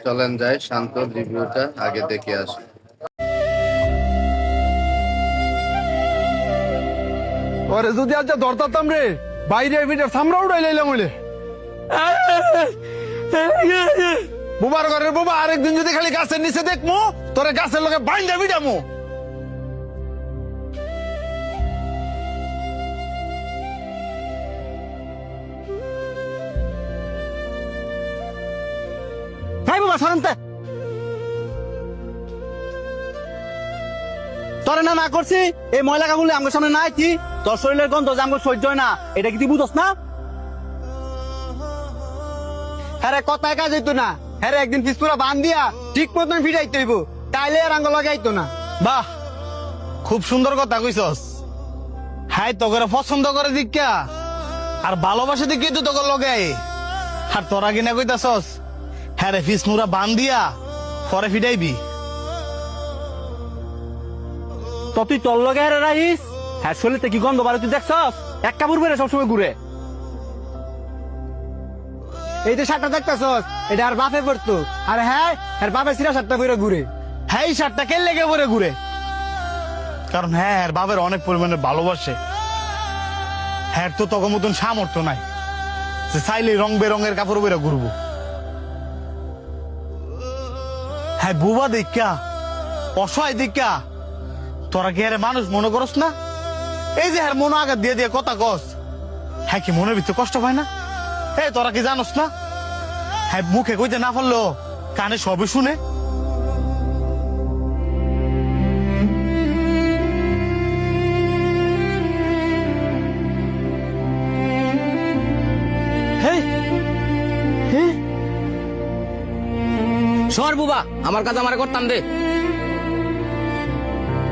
চলেন যাই শান্ত রিভিউটা আগে দেখে আসি। ওরে যদি আজ ধরতাম রে বাইরে ভিতরে সামরা উড়াই লাইলাম হইলে বুবার ঘরের বাবা আরেকদিন যদি খালি গাছের নিচে দেখমু তোরে গাছের লগে বাইন্দা বিডামু। ভাই বাবা সরমতে তোরে না করছি এই ময়লা কাগুলি আমার সামনে নাই কি তোর শরীরের গন্ধ যে আমার সহ্য হয় না এটা কি তুই বুঝস না? হ্যাঁ কথায় কাজ হইতো না হ্যাঁ একদিন ফিসপুরা বান দিয়া ঠিক মতন ফিরাইতে হইব তাইলে আর আঙ্গ লাগাইতো না। বাহ খুব সুন্দর কথা কইছস। হাই তো করে পছন্দ করে দিকা আর ভালোবাসা দিকে তো তোকে লগে আর তোরা কিনা কইতাছস হ্যাঁ রে ফিস মুরা বান দিয়া পরে ফিটাইবি। তো তুই তোর লগে হেরে রাইস হ্যাঁ শরীরতে কি গন্ধ বাড়ি তুই দেখছস এক কাপড় বেড়ে সবসময় ঘুরে এই যে শার্টটা দেখতেছস এটা আর বাপে পড়তো আর হ্যাঁ আর বাপে সিরা শার্টটা পরে ঘুরে। হ্যাঁ এই শার্টটা কে লেগে পরে ঘুরে কারণ হ্যাঁ বাবার অনেক পরিমাণে ভালোবাসে। হ্যাঁ তো তখন মতন সামর্থ্য নাই যে চাইলে রং বেরঙের কাপড় বেরো ঘুরবো। হ্যাঁ বুবা দেখা অসহায় দেখা তোরা কি হ্যাঁ মানুষ মনে করস না? এই যে হ্যাঁ মনে আঘাত দিয়ে দিয়ে কথা কস হ্যাঁ কি মনের ভিতরে কষ্ট পায় না? এই তোরা কি জানোস না হ্যাঁ মুখে কইতে না পারলো কানে সবে শুনে। সর বুবা আমার কাজ আমার করতাম দে।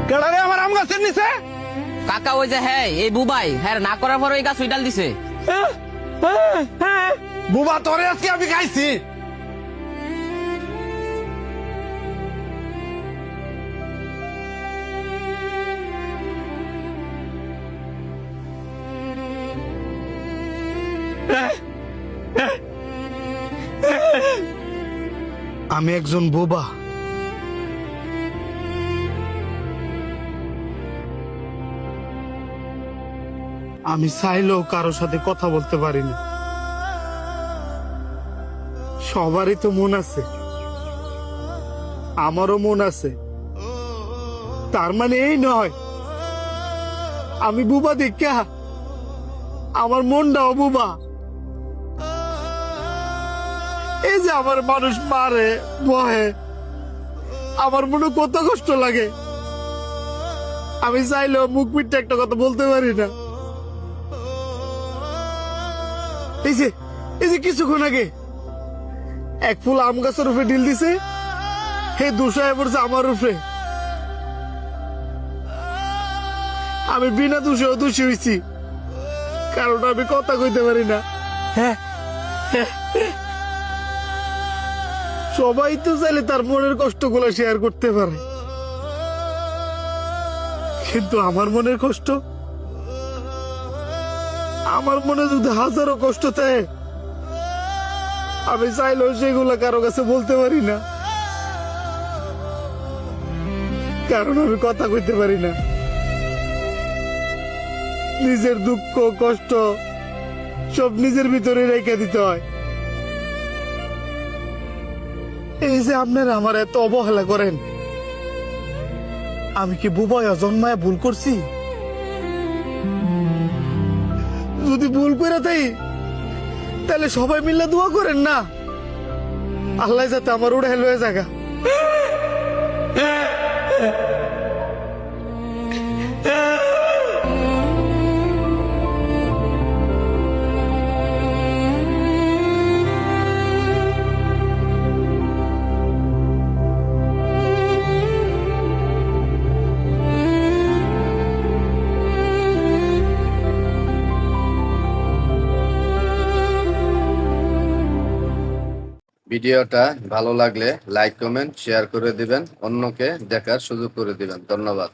কেডা রে আমার আম গাছের নিচে? কাকা ওই যে হ্যাঁ এই বুবাই হ্যাঁ না করার পর ওই গাছ উইটাল দিছে। বুবা তোরে আজকে আমি খাইছি। আমি একজন বোবা। আমি চাইলেও কারো সাথে কথা বলতে পারিনি। সবারই তো মন আছে, আমারও মন আছে। তার মানে এই নয় আমি বুবা দেখা আমার মনটাও বুবা। এই যে আমার মানুষ মারে বহে আমার মনে কত কষ্ট লাগে। আমি চাইলেও মুখ পিঠটা একটা কথা বলতে পারি না। এই যে কিছুক্ষণ আগে এক ফুল আম গাছের উপরে ঢিল দিছে হে দুশায় পড়ছে আমার উপরে। আমি বিনা দোষেও দোষী হয়েছি কারণ আমি কথা কইতে পারি না। সবাই তো চাইলে তার মনের কষ্টগুলো শেয়ার করতে পারে কিন্তু আমার মনের কষ্ট আমার মনে যদি হাজারো কষ্ট থাকে আমি চাইলেও সেগুলো কারো কাছে বলতে পারি না কারণ আমি কথা কইতে পারি না। নিজের দুঃখ কষ্ট সব নিজের ভিতরে রেখে দিতে হয়। এই যে আপনারা আমার এত অবহেলা করেন আমি কি বুবাই জন্মায় ভুল করছি? যদি ভুল করে তাই তাহলে সবাই মিলে দোয়া করেন না আল্লাহ যাতে আমার উড়ে লয়ে জায়গা। ভিডিওটা ভালো লাগলে লাইক কমেন্ট শেয়ার করে দিবেন, অন্যকে দেখার সুযোগ করে দিবেন। ধন্যবাদ।